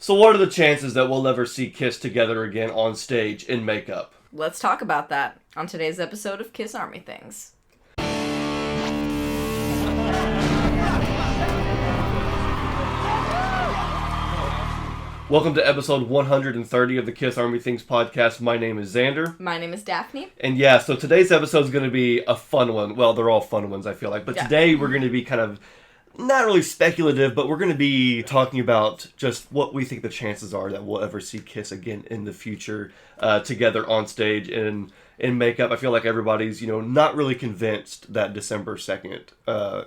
So what are the chances that we'll ever see Kiss together again on stage in makeup? Let's talk about that on today's episode of Kiss Army Things. Welcome to episode 130 of the Kiss Army Things podcast. My name is Xander. My name is Daphne. And so today's episode is going to be a fun one. Well, they're all fun ones, I feel like. But today we're going to be kind of, not really speculative, but we're going to be talking about just what we think the chances are that we'll ever see Kiss again in the future together on stage in makeup. I feel like everybody's, not really convinced that December 2nd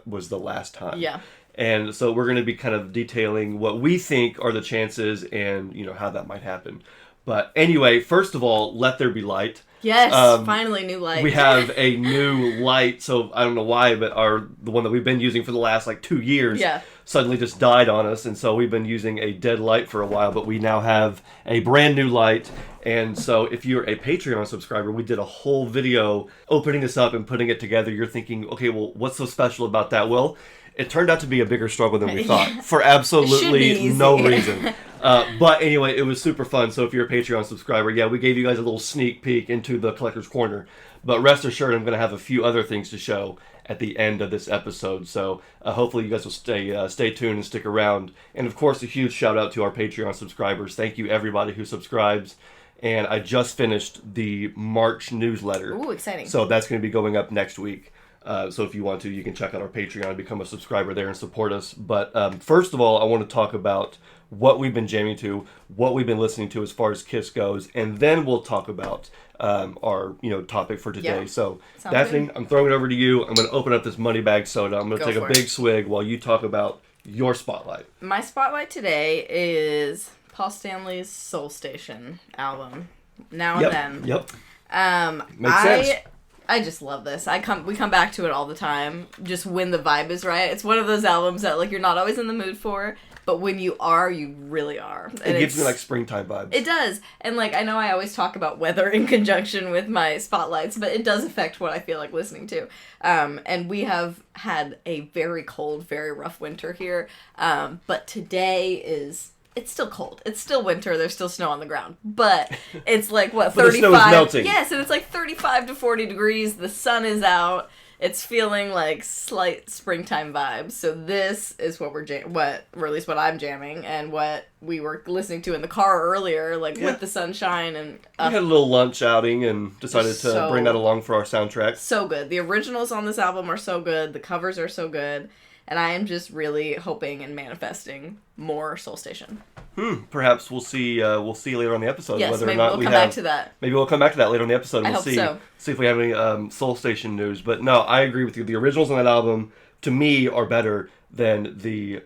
was the last time. Yeah. And so we're going to be kind of detailing what we think are the chances and, how that might happen. But anyway, first of all, Let There Be Light. Yes, finally new light. We have a new light, so I don't know why, but the one that we've been using for the last 2 years suddenly just died on us, and so we've been using a dead light for a while, but we now have a brand new light. And so if you're a Patreon subscriber, we did a whole video opening this up and putting it together. You're thinking, okay, well, what's so special about that? Well, it turned out to be a bigger struggle than we thought, for absolutely no reason. But anyway, it was super fun. So if you're a Patreon subscriber, we gave you guys a little sneak peek into the Collector's Corner. But rest assured, I'm going to have a few other things to show at the end of this episode. So hopefully you guys will stay tuned and stick around. And of course, a huge shout out to our Patreon subscribers. Thank you everybody who subscribes. And I just finished the March newsletter. Ooh, exciting. So that's going to be going up next week. So if you want to, you can check out our Patreon and become a subscriber there and support us. But first of all, I want to talk about what we've been jamming to, what we've been listening to as far as Kiss goes, and then we'll talk about our topic for today. Yeah. So Sounds Daphne, good. I'm throwing it over to you. I'm going to open up this money bag soda. I'm going to take a for big it. swig while you talk about your spotlight. My spotlight today is Paul Stanley's Soul Station album, Now and Then. Yep. Makes sense. I just love this. We come back to it all the time, just when the vibe is right. It's one of those albums that you're not always in the mood for, but when you are, you really are. And it gives me springtime vibes. It does. And I know I always talk about weather in conjunction with my spotlights, but it does affect what I feel like listening to. And we have had a very cold, very rough winter here. But today it's still cold. It's still winter. There's still snow on the ground. But it's 35. the snow is melting. Yes, and it's 35 to 40 degrees. The sun is out. It's feeling slight springtime vibes. So this is what or at least what I'm jamming, and what we were listening to in the car earlier, with the sunshine. And we had a little lunch outing and decided to bring that along for our soundtrack. So good. The originals on this album are so good. The covers are so good. And I am just really hoping and manifesting more Soul Station. Perhaps we'll see later on the episode whether or not we'll come back to that. Maybe we'll come back to that later on the episode. We'll see if we have any Soul Station news. But no, I agree with you. The originals on that album, to me, are better than the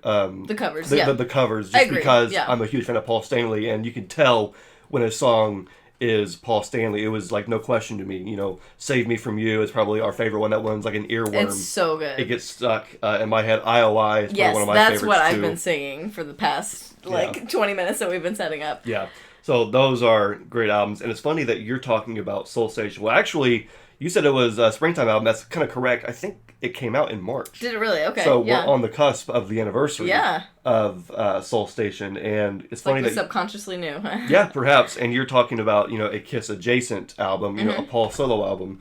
covers. The covers, just because I'm a huge fan of Paul Stanley, and you can tell when a song is Paul Stanley. It was no question to me. Save Me From You is probably our favorite one. That one's like an earworm. It's so good. It gets stuck in my head. IOI is probably one of my favorites that's what I've too. been singing for the past 20 minutes that we've been setting up. Yeah. So those are great albums. And it's funny that you're talking about Soul Station. Well, actually, you said it was a springtime album. That's kind of correct. I think it came out in March. Did it really? Okay. So we're on the cusp of the anniversary of Soul Station. And it's funny we that subconsciously knew. Yeah, perhaps. And you're talking about, a Kiss adjacent album, a Paul solo album.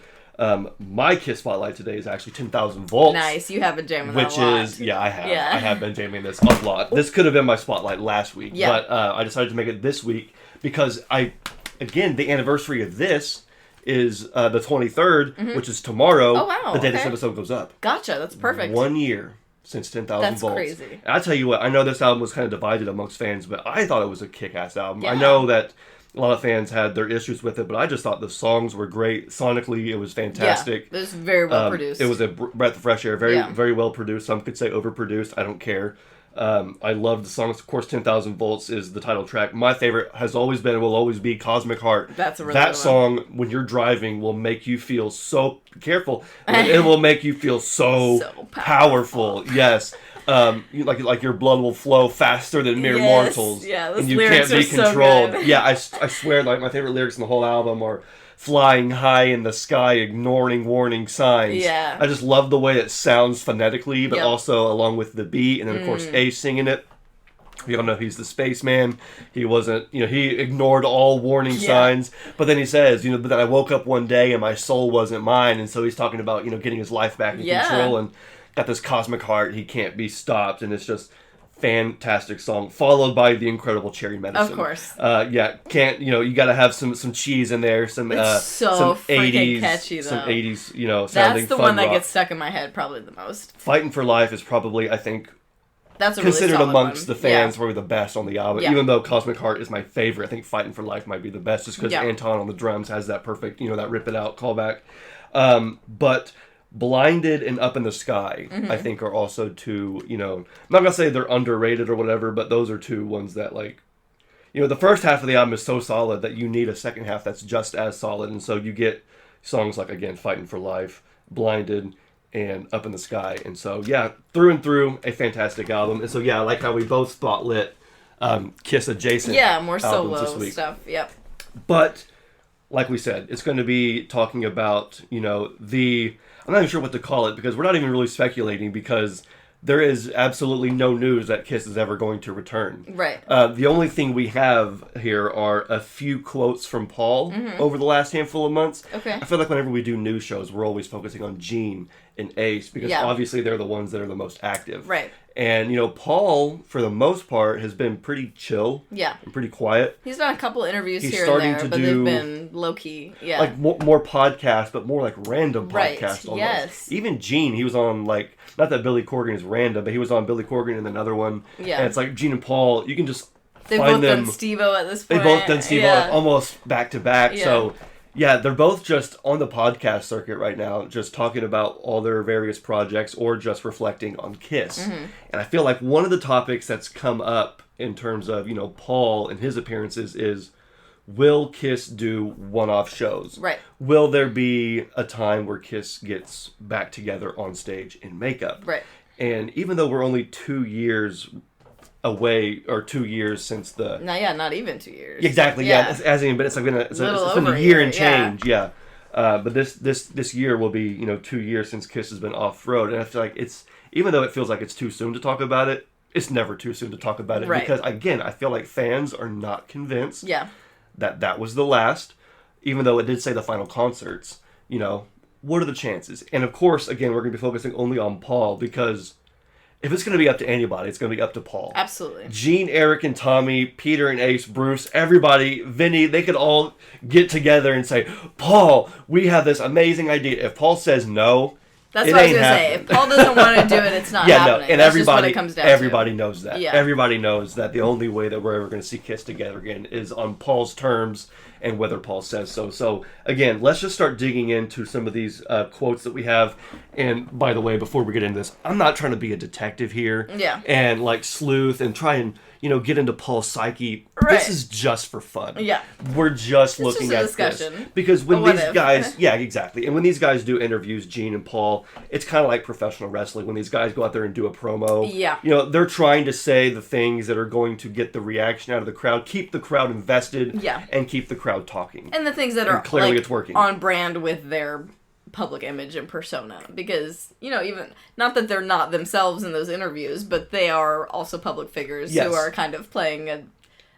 My Kiss spotlight today is actually 10,000 Volts. Nice, you have been jamming that a lot. I have. Yeah. I have been jamming this a lot. This could have been my spotlight last week, but I decided to make it this week because the anniversary of this is the 23rd, which is tomorrow. Oh, wow. The day this episode goes up. Gotcha, that's perfect. 1 year since 10,000 Volts. That's crazy. And I tell you what, I know this album was kind of divided amongst fans, but I thought it was a kick-ass album. Yeah. I know that a lot of fans had their issues with it, but I just thought the songs were great. Sonically, it was fantastic. Yeah, it was very well produced. It was a breath of fresh air. Very well produced. Some could say overproduced. I don't care. I love the songs. Of course, 10,000 Volts is the title track. My favorite has always been and will always be Cosmic Heart. That's a really That good song, when you're driving, will make you feel so... Careful. It will make you feel so powerful. Yes. Like your blood will flow faster than mere mortals. Yeah, those and you lyrics can't be are controlled. So good. Yeah, I swear, my favorite lyrics in the whole album are flying high in the sky, ignoring warning signs. Yeah. I just love the way it sounds phonetically, but also along with the beat, and then of course Ace singing it. We all know he's the spaceman. He wasn't, he ignored all warning signs. But then he says, but then I woke up one day and my soul wasn't mine. And so he's talking about, getting his life back in control and got this cosmic heart. He can't be stopped. And it's just fantastic song, followed by the incredible Cherry Medicine. Of course. You got to have some cheese in there, some so some 80s catchy, though. Some 80s, sounding That's the fun one that rock. gets stuck in my head probably the most. Fighting for Life is probably, I think, that's considered really amongst one. the fans probably the best on the album. Yeah. Even though Cosmic Heart is my favorite, I think Fighting for Life might be the best just because Anton on the drums has that perfect, that Rip It Out callback. But Blinded and Up in the Sky, I think, are also two, I'm not going to say they're underrated or whatever, but those are two ones that, the first half of the album is so solid that you need a second half that's just as solid. And so you get songs like, again, Fighting for Life, Blinded, and Up in the Sky. And so, through and through, a fantastic album. And so, I like how we both spotlit Kiss adjacent more solo stuff, yep. But, like we said, it's going to be talking about, I'm not even sure what to call it because we're not even really speculating because there is absolutely no news that Kiss is ever going to return. Right. The only thing we have here are a few quotes from Paul over the last handful of months. Okay. I feel like whenever we do news shows, we're always focusing on Gene and Ace because obviously they're the ones that are the most active. Right. And, Paul, for the most part, has been pretty chill. Yeah. And pretty quiet. He's done a couple interviews here and there, but they've been low-key. Yeah. Like, more podcasts, but more like random podcasts almost. Yes. Even Gene, he was on, not that Billy Corgan is random, but he was on Billy Corgan and another one. Yeah. And it's like Gene and Paul, you can just They've find both them. done Steve-O at this point. They've both done Steve-O almost back-to-back. Yeah. So, they're both just on the podcast circuit right now, just talking about all their various projects or just reflecting on Kiss. And I feel like one of the topics that's come up in terms of, Paul and his appearances is, will Kiss do one-off shows? Right. Will there be a time where Kiss gets back together on stage in makeup? Right. And even though we're only 2 years away, or 2 years since the... not even 2 years. Exactly, it hasn't even been, it's been a year and change, but this year will be, 2 years since Kiss has been off-road, and I feel like even though it feels like it's too soon to talk about it, it's never too soon to talk about it, because, again, I feel like fans are not convinced that was the last, even though it did say the final concerts, what are the chances? And of course, again, we're going to be focusing only on Paul, because if it's going to be up to anybody, it's going to be up to Paul. Absolutely. Gene, Eric, and Tommy, Peter and Ace, Bruce, everybody, Vinny, they could all get together and say, Paul, we have this amazing idea. If Paul says no, that's what I was going to say. If Paul doesn't want to do it, it's not happening. And that's just what it comes down everybody to. knows that. Yeah. Everybody knows that the only way that we're ever going to see Kiss together again is on Paul's terms and whether Paul says so. So, again, let's just start digging into some of these quotes that we have. And, by the way, before we get into this, I'm not trying to be a detective here. Yeah. And, sleuth and try and, get into Paul's psyche. Right. This is just for fun. Yeah. We're just looking at discussion. this. Because when these guys... Yeah, exactly. And when these guys do interviews, Gene and Paul, it's kind of like professional wrestling. When these guys go out there and do a promo, they're trying to say the things that are going to get the reaction out of the crowd, keep the crowd invested, and keep the crowd talking. And the things that are clearly it's working. On brand with their public image and persona, because even not that they're not themselves in those interviews, but they are also public figures who are kind of playing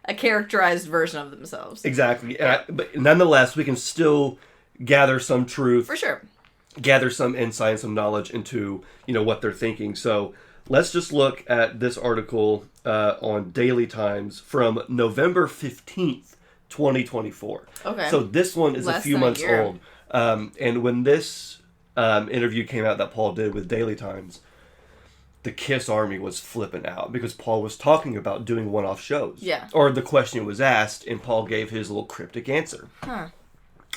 a characterized version of themselves. Exactly. But nonetheless, we can still gather some truth. For sure. Gather some insight and some knowledge into, what they're thinking. So let's just look at this article on Daily Times from November 15th, 2024. Okay. So this one is a few months old. And when this interview came out that Paul did with Daily Times, the Kiss Army was flipping out because Paul was talking about doing one-off shows. Yeah. Or the question was asked, and Paul gave his little cryptic answer. Huh.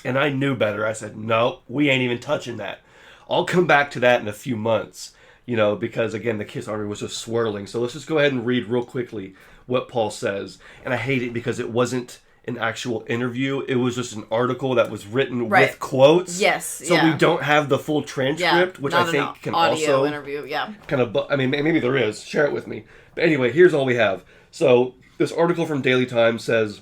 And I knew better. I said, no, we ain't even touching that. I'll come back to that in a few months, because, again, the Kiss Army was just swirling. So let's just go ahead and read real quickly what Paul says. And I hate it because it wasn't an actual interview. It was just an article that was written with quotes. Yes. So we don't have the full transcript, which I think can also interview. Yeah. Kind of. I mean, maybe there is. Share it with me. But anyway, here's all we have. So this article from Daily Times says,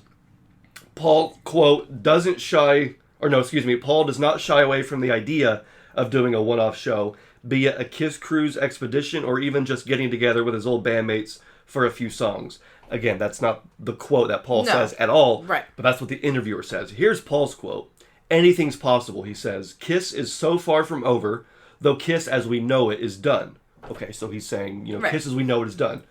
Paul, quote, Paul does not shy away from the idea of doing a one-off show, be it a Kiss Cruise expedition or even just getting together with his old bandmates for a few songs. Again, that's not the quote that Paul says at all. Right. But that's what the interviewer says. Here's Paul's quote. Anything's possible, he says. Kiss is so far from over, though kiss as we know it is done. Okay, so he's saying, kiss as we know it is done.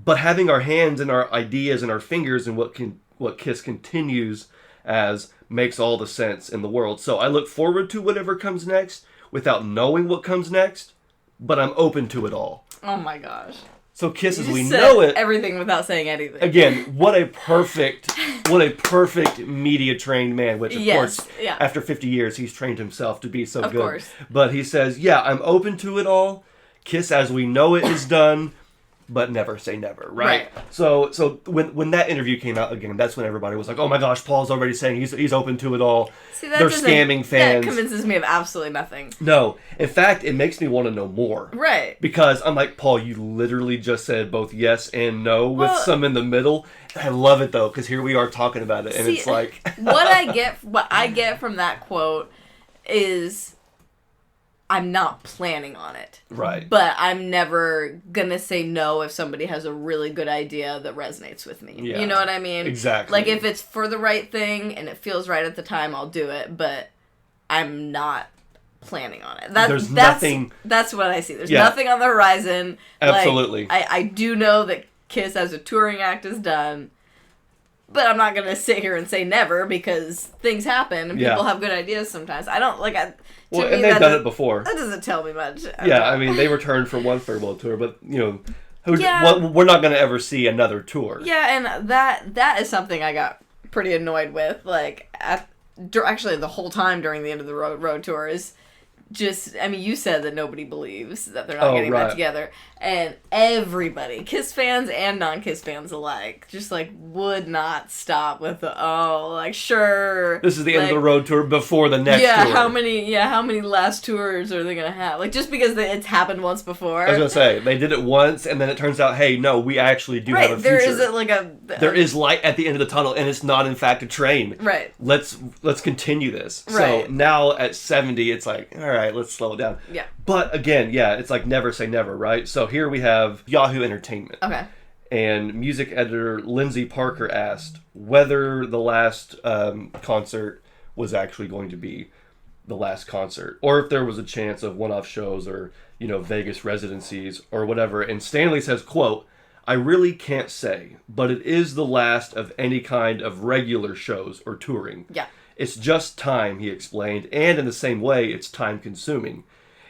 But having our hands and our ideas and our fingers and what kiss continues as makes all the sense in the world. So I look forward to whatever comes next without knowing what comes next, but I'm open to it all. Oh my gosh. So kiss as we know it. Everything without saying anything. Again, what a perfect media trained man, which of course, after 50 years, he's trained himself to be so good. Of course. But he says, I'm open to it all. Kiss as we know it is done. But never say never, right? So when that interview came out again, that's when everybody was like, "Oh my gosh, Paul's already saying he's open to it all." See, they're scamming fans. That convinces me of absolutely nothing. No, in fact, it makes me want to know more. Right. Because I'm like, Paul, you literally just said both yes and no with some in the middle. I love it though, because here we are talking about it, and it's like what I get from that quote is, I'm not planning on it. Right. But I'm never going to say no if somebody has a really good idea that resonates with me. Yeah. You know what I mean? Exactly. Like, if it's for the right thing and it feels right at the time, I'll do it. But I'm not planning on it. There's nothing... That's what I see. There's nothing on the horizon. Absolutely. Like, I do know that Kiss as a touring act is done. But I'm not going to sit here and say never, because things happen and people have good ideas sometimes. I don't, like... Well, and they've done it before. That doesn't tell me much. I mean, they returned for one farewell tour, but, we're not going to ever see another tour. Yeah, and that is something I got pretty annoyed with, like, actually the whole time during the end of the road tour is just, I mean, you said that nobody believes that they're not getting back together, and everybody, Kiss fans and non-Kiss fans alike, just, like, would not stop with the, sure. This is the end of the road tour before the next tour. How many last tours are they going to have? Like, just because it's happened once before. I was going to say, they did it once, and then it turns out, hey, no, we actually do have a future. There isn't, like, there is light at the end of the tunnel, and it's not, in fact, a train. Right. Let's continue this. Right. So, now at 70, it's like, all right, let's slow it down. Yeah. But, again, it's like never say never, right? So, here we have Yahoo Entertainment. Okay. And music editor Lindsay Parker asked whether the last concert was actually going to be the last concert, or if there was a chance of one-off shows or, Vegas residencies or whatever. And Stanley says, quote, "I really can't say, but it is the last of any kind of regular shows or touring. Yeah. It's just time," he explained, and in the same way, it's time-consuming.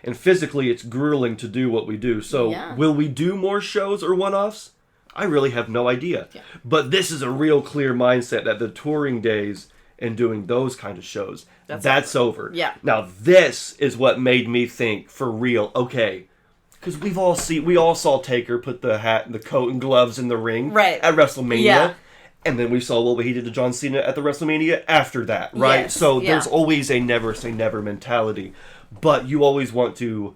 And physically, it's grueling to do what we do. So, will we do more shows or one-offs? I really have no idea. Yeah. But this is a real clear mindset that the touring days and doing those kind of shows, that's over. Yeah. Now, this is what made me think, for real, okay, because we all saw Taker put the hat and the coat and gloves in the ring at WrestleMania. Yeah. And then we saw what he did to John Cena at the WrestleMania after that, right? Yes. So there's always a never say never mentality. But you always want to,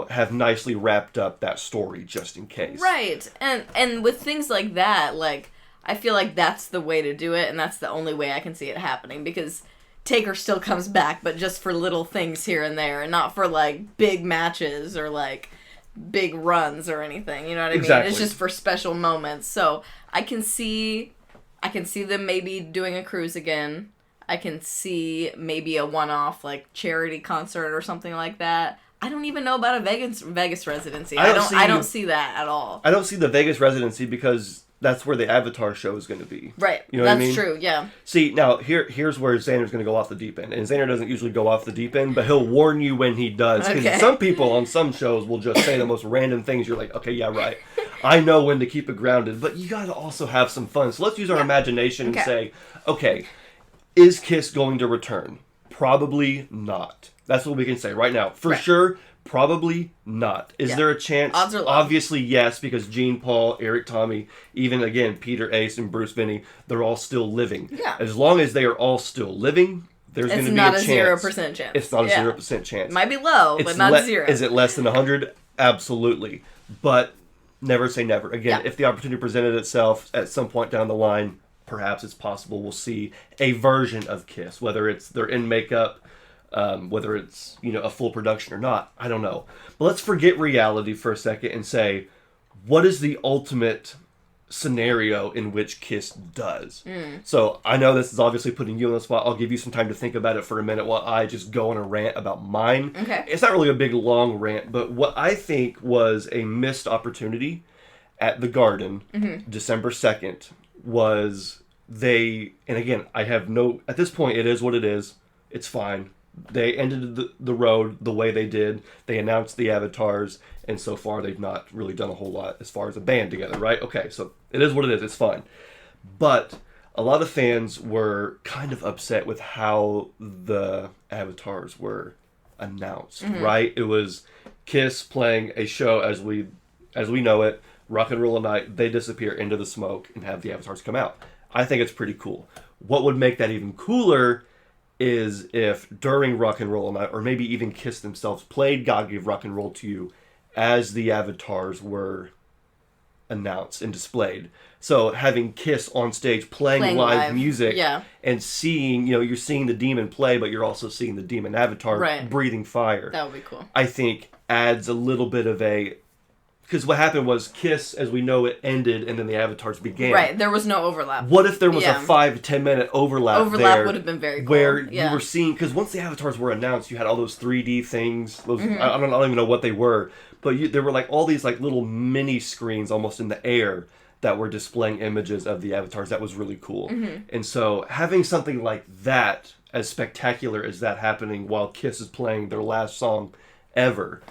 have nicely wrapped up that story just in case. Right. And with things like that, like, I feel like that's the way to do it, and that's the only way I can see it happening, because Taker still comes back, but just for little things here and there, and not for, like, big matches or, like, big runs or anything, you know what I mean? It's just for special moments. So I can see them maybe doing a cruise again. I can see maybe a one-off, like, charity concert or something like that. I don't even know about a Vegas residency. I don't see that at all. I don't see the Vegas residency because that's where the Avatar show is going to be. Right. You know what I mean? That's true, yeah. See, now, here's where Xander's going to go off the deep end. And Xander doesn't usually go off the deep end, but he'll warn you when he does. Because some people on some shows will just say the most random things. You're like, okay, yeah, right. I know when to keep it grounded. But you got to also have some fun. So let's use our imagination and say, okay, is Kiss going to return? Probably not. That's what we can say right now. For sure, probably not. Is there a chance? Odds are low. Obviously, yes, because Gene, Paul, Eric, Tommy, even, again, Peter, Ace, and Bruce Vinny, they're all still living. Yeah. As long as they are all still living, there's going to be a chance. It's not a 0% chance. It's not a 0% chance. It might be low, but not zero. Is it less than 100? Absolutely. But never say never. Again, if the opportunity presented itself at some point down the line, perhaps it's possible we'll see a version of Kiss, whether it's they're in makeup, whether it's a full production or not. I don't know. But let's forget reality for a second and say, what is the ultimate scenario in which Kiss does. So I know this is obviously putting you on the spot. I'll give you some time to think about it for a minute while I just go on a rant about mine. Okay. It's not really a big long rant, but what I think was a missed opportunity at the Garden, December 2nd, was and again, at this point, it is what it is. It's fine. They ended the road the way they did. They announced the avatars, and so far they've not really done a whole lot as far as a band together, right? Okay, so it is what it is. It's fine. But a lot of fans were kind of upset with how the avatars were announced, right? It was Kiss playing a show as we know it, Rock and Roll All Night. They disappear into the smoke and have the avatars come out. I think it's pretty cool. What would make that even cooler is if during Rock and Roll All Night, or maybe even Kiss themselves, played God Gave Rock and Roll to You as the avatars were announced and displayed. So having Kiss on stage playing live music and seeing, you're seeing the demon play, but you're also seeing the demon avatar breathing fire. That would be cool. I think adds a little bit of because what happened was Kiss, as we know it, ended and then the avatars began. Right, there was no overlap. What if there was a 5 to 10 minute overlap there? Overlap would have been very cool. Where you were seeing, because once the avatars were announced, you had all those 3D things. Those I don't even know what they were, but there were like all these like little mini screens almost in the air that were displaying images of the avatars. That was really cool. And so having something like that, as spectacular as that happening while Kiss is playing their last song ever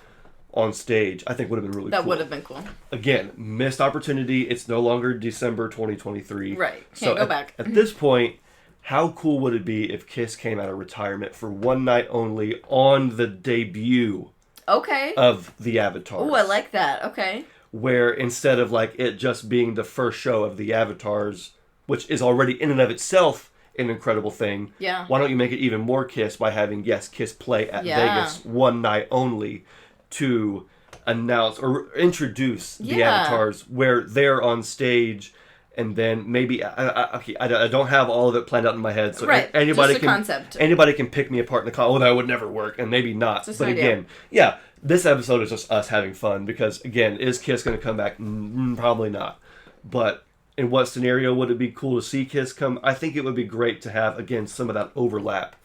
on stage, I think would have been really cool. That would have been cool. Again, missed opportunity. It's no longer December 2023. Right. Can't go back. At this point, how cool would it be if Kiss came out of retirement for one night only on the debut of the Avatars? Oh, I like that. Okay. Where instead of like it just being the first show of the Avatars, which is already in and of itself an incredible thing, why don't you make it even more Kiss by having, Kiss play at Vegas one night only, to announce or introduce the avatars where they're on stage, and then maybe I don't have all of it planned out in my head, so anybody can pick me apart in the call. Oh, that would never work, and maybe not. But again, this episode is just us having fun because again, is Kiss going to come back? Probably not. But in what scenario would it be cool to see Kiss come? I think it would be great to have again some of that overlap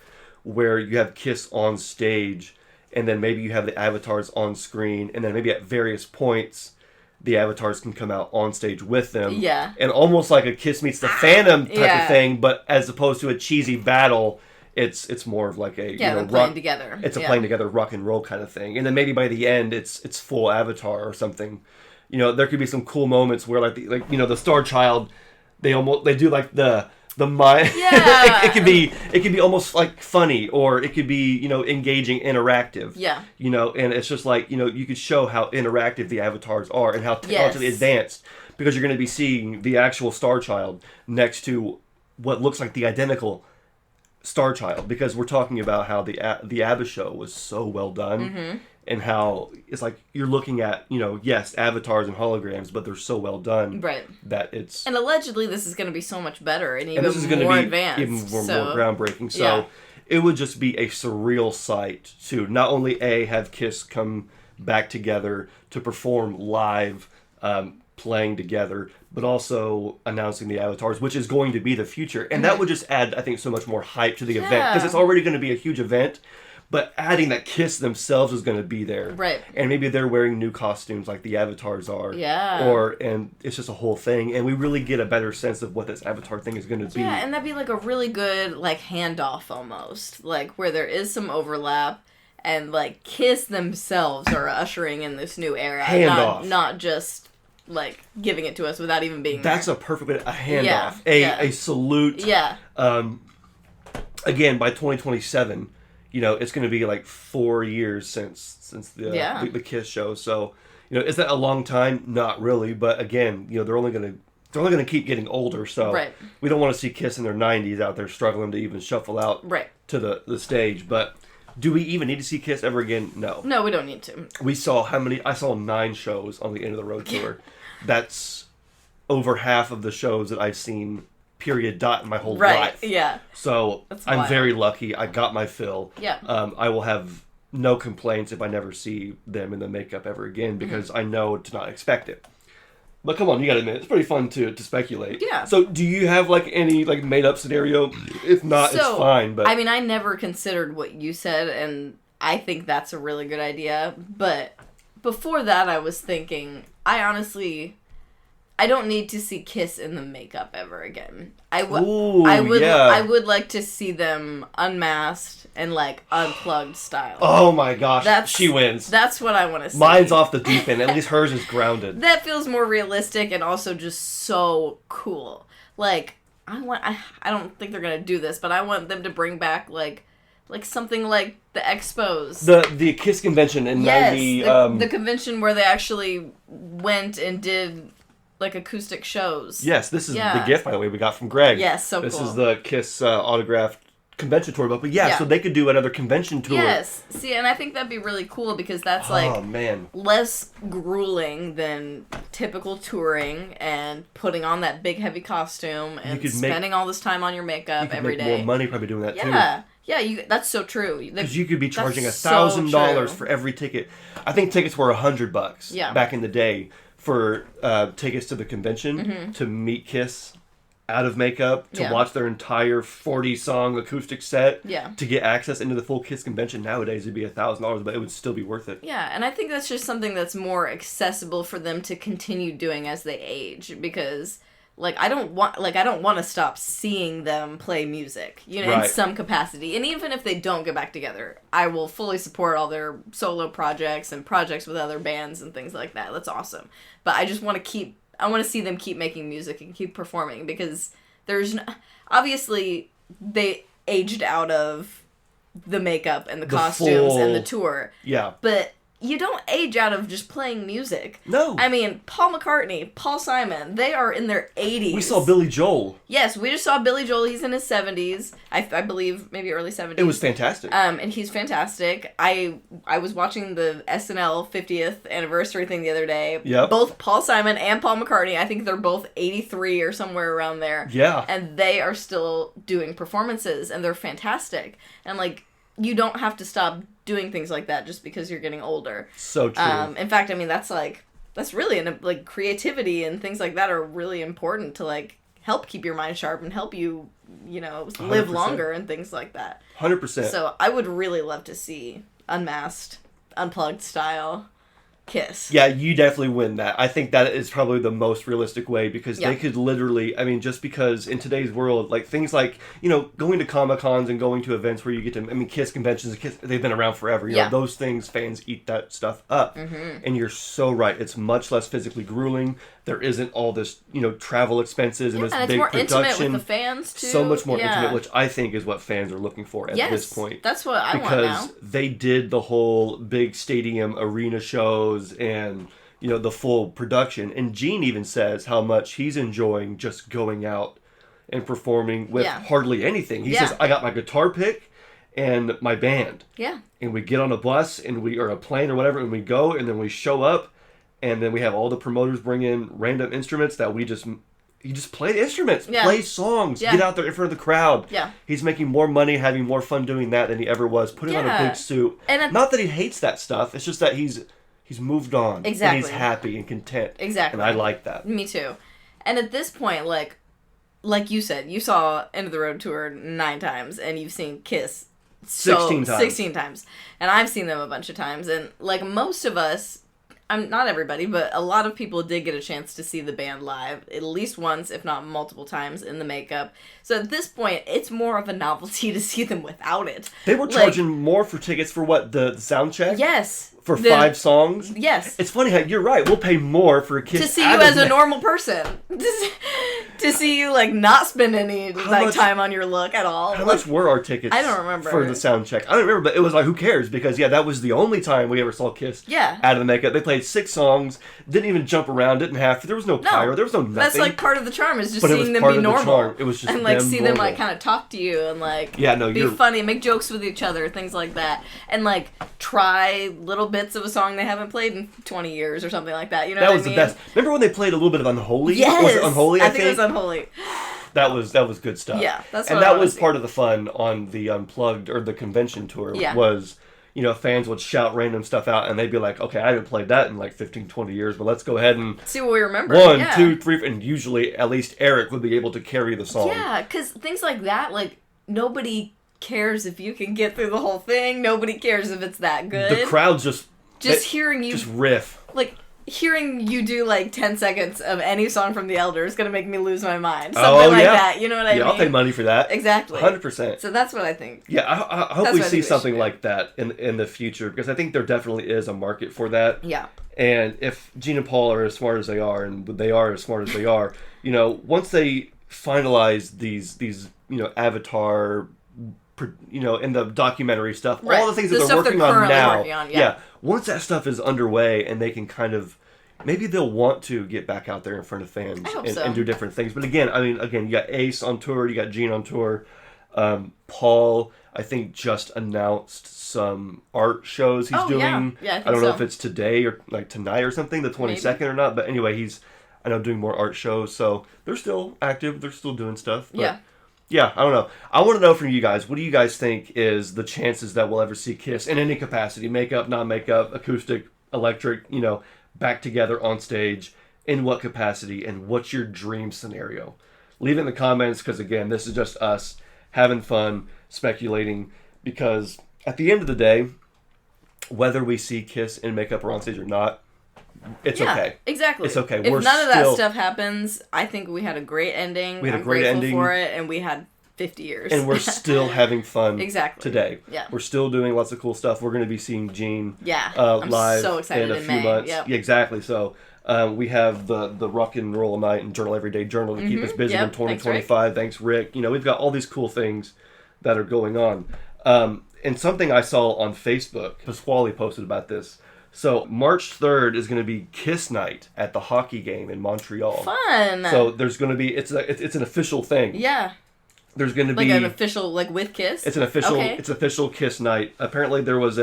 where you have Kiss on stage. And then maybe you have the avatars on screen, and then maybe at various points, the avatars can come out on stage with them. Yeah. And almost like a Kiss Meets the Phantom type of thing, but as opposed to a cheesy battle, it's more of like a playing together. It's a playing together rock and roll kind of thing. And then maybe by the end, it's full Avatar or something. There could be some cool moments where the Star Child, they do like the mind. Yeah. it could be almost like funny, or it could be engaging, interactive. Yeah. And it's just like you could show how interactive the avatars are and how technologically advanced, because you're going to be seeing the actual Star Child next to what looks like the identical Star Child, because we're talking about how the ABBA show was so well done. And how it's like you're looking at, yes, avatars and holograms, but they're so well done that it's... And allegedly this is going to be so much better and even more advanced. Even more groundbreaking. So it would just be a surreal sight to not only have Kiss come back together to perform live, playing together, but also announcing the avatars, which is going to be the future. And that would just add, I think, so much more hype to the event, because it's already going to be a huge event. But adding that Kiss themselves is going to be there. Right. And maybe they're wearing new costumes like the avatars are. Yeah. And it's just a whole thing. And we really get a better sense of what this avatar thing is going to be. Yeah, and that'd be like a really good handoff almost. Like where there is some overlap and Kiss themselves are ushering in this new era. Handoff. Not just giving it to us without even being there. That's a perfect way, a handoff. A salute. Yeah. Again, by 2027... it's going to be 4 years since the Kiss show. So, is that a long time? Not really. But again, they're only going to keep getting older. So we don't want to see Kiss in their 90s out there struggling to even shuffle out to the stage. But do we even need to see Kiss ever again? No. No, we don't need to. We saw I saw 9 shows on the End of the Road tour. That's over half of the shows that I've seen. Period. Dot in my whole life. Yeah. So I'm very lucky. I got my fill. Yeah. I will have no complaints if I never see them in the makeup ever again, because I know to not expect it. But come on, you gotta admit, it's pretty fun to speculate. Yeah. So do you have like any like made up scenario? If not, it's fine. But I mean, I never considered what you said, and I think that's a really good idea. But before that, I was thinking, I don't need to see Kiss in the makeup ever again. I would like to see them unmasked and like unplugged style. Oh my gosh, she wins. That's what I want to see. Mine's off the deep end. At least hers is grounded. That feels more realistic and also just so cool. Like I don't think they're gonna do this, but I want them to bring back like something like the Expos. The Kiss convention in 90... the convention where they actually went and did like acoustic shows. Yes, this is the gift, by the way, we got from Greg. Yes, so this cool. This is the Kiss autographed convention tour. But so they could do another convention tour. Yes. See, and I think that'd be really cool because that's less grueling than typical touring and putting on that big heavy costume and spending all this time on your makeup every day. More money probably doing that too. Yeah, that's so true. Because you could be charging $1,000 for every ticket. I think tickets were $100 back in the day for tickets to the convention to meet Kiss out of makeup, to watch their entire 40-song acoustic set, to get access into the full Kiss convention. Nowadays it'd be $1,000, but it would still be worth it. Yeah, and I think that's just something that's more accessible for them to continue doing as they age, because I don't want to stop seeing them play music, in some capacity. And even if they don't get back together, I will fully support all their solo projects and projects with other bands and things like that. That's awesome. But I just want to see them keep making music and keep performing, because obviously they aged out of the makeup and the costumes and the tour. Yeah. But you don't age out of just playing music. No. I mean, Paul McCartney, Paul Simon, they are in their 80s. We saw Billy Joel. Yes, we just saw Billy Joel. He's in his 70s. I believe maybe early 70s. It was fantastic. And he's fantastic. I was watching the SNL 50th anniversary thing the other day. Yep. Both Paul Simon and Paul McCartney, I think they're both 83 or somewhere around there. Yeah. And they are still doing performances, and they're fantastic. And you don't have to stop doing things like that just because you're getting older. So true. In fact, I mean, that's really creativity and things like that are really important to help keep your mind sharp and help you, live 100%. longer and things like that. 100%. So I would really love to see unmasked, unplugged style Kiss. Yeah, you definitely win that. I think that is probably the most realistic way, because they could literally, just because in today's world, things like, going to Comic-Cons and going to events where you get to, Kiss conventions, they've been around forever. You know, those things, fans eat that stuff up. Mm-hmm. And you're so right. It's much less physically grueling. There isn't all this, travel expenses and this and big production. It's more intimate with the fans, too. So much more intimate, which I think is what fans are looking for at this point. That's what I want now. Because they did the whole big stadium arena shows and, the full production. And Gene even says how much he's enjoying just going out and performing with hardly anything. He says, I got my guitar pick and my band. Yeah. And we get on a bus or a plane or whatever, and we go, and then we show up, and then we have all the promoters bring in random instruments that you just play the instruments, play songs, get out there in front of the crowd. Yeah. He's making more money, having more fun doing that than he ever was, putting on a big suit. And not that he hates that stuff, it's just that he's moved on. Exactly. And he's happy and content. Exactly. And I like that. Me too. And at this point, like you said, you saw End of the Road Tour 9 times, and you've seen Kiss 16 times. And I've seen them a bunch of times. And most of us, not everybody, but a lot of people did get a chance to see the band live at least once, if not multiple times, in the makeup. So at this point, it's more of a novelty to see them without it. They were charging more for tickets for what, the sound check? Yes. For 5 songs? Yes. It's funny how you're right. We'll pay more for a Kiss to see you as a normal person. To see you not spend any time on your look at all. How much were our tickets? I don't remember. For the sound check. I don't remember, but it was who cares? Because that was the only time we ever saw Kiss out of the makeup. They played 6 songs, didn't even jump around, didn't have to. There was no pyro, there was no nothing. That's part of the charm, is just seeing them be normal. It was just and see them kind of talk to you and be funny, make jokes with each other, things like that. And try little bits of a song they haven't played in 20 years or something like that. You know what I mean? That was the best. Remember when they played a little bit of Unholy? Yes. Was it Unholy? I think it was Unholy. That was good stuff. Yeah, that's what I was part of the fun on the Unplugged or the convention tour was, fans would shout random stuff out, and they'd be like, okay, I haven't played that in like 15, 20 years, but let's go ahead and see what we remember. 1, 2, 3, and usually at least Eric would be able to carry the song. Yeah, because things like that, like, nobody cares if you can get through the whole thing. Nobody cares if it's that good. The crowd's just hearing you... Just riff. Like, hearing you do, like, 10 seconds of any song from The Elder is going to make me lose my mind. Something like that, you know what I mean? Yeah, I'll pay money for that. Exactly. 100%. So that's what I think. Yeah, I hope we see something like that in the future, because I think there definitely is a market for that. Yeah. And if Gene and Paul are as smart as they are, and they are as smart as they are, once they finalize these Avatar, in the documentary stuff, all the things that they're working on now. Once that stuff is underway and they can kind of, maybe they'll want to get back out there in front of fans and do different things. But again, you got Ace on tour, you got Gene on tour. Paul, I think, just announced some art shows he's doing. Yeah, I don't know if it's today or like tonight or something, the 22nd or not. But anyway, he's, doing more art shows. So they're still active. They're still doing stuff. But yeah, I don't know. I want to know from you guys, what do you guys think is the chances that we'll ever see Kiss in any capacity? Makeup, non-makeup, acoustic, electric, back together on stage. In what capacity? And what's your dream scenario? Leave it in the comments, because again, this is just us having fun, speculating, because at the end of the day, whether we see Kiss in makeup or on stage or not, it's okay. Exactly. It's okay. If none of that stuff happens, I think we had a great ending. We had a great ending for it, and we had 50 years. And we're still having fun today. Yeah. We're still doing lots of cool stuff. We're going to be seeing Gene I'm live so excited in a few months. Yep. Yeah, exactly. So we have the Rock and Roll Night and Journal Everyday Journal to keep us busy in 2025. Thanks, Rick. We've got all these cool things that are going on. And something I saw on Facebook, Pasquale posted about this. So March 3rd is going to be Kiss Night at the hockey game in Montreal. Fun. So there's going to be, it's an official thing. Yeah. There's going to be like an official, like with Kiss. It's an official. Okay. It's official Kiss Night. Apparently, there was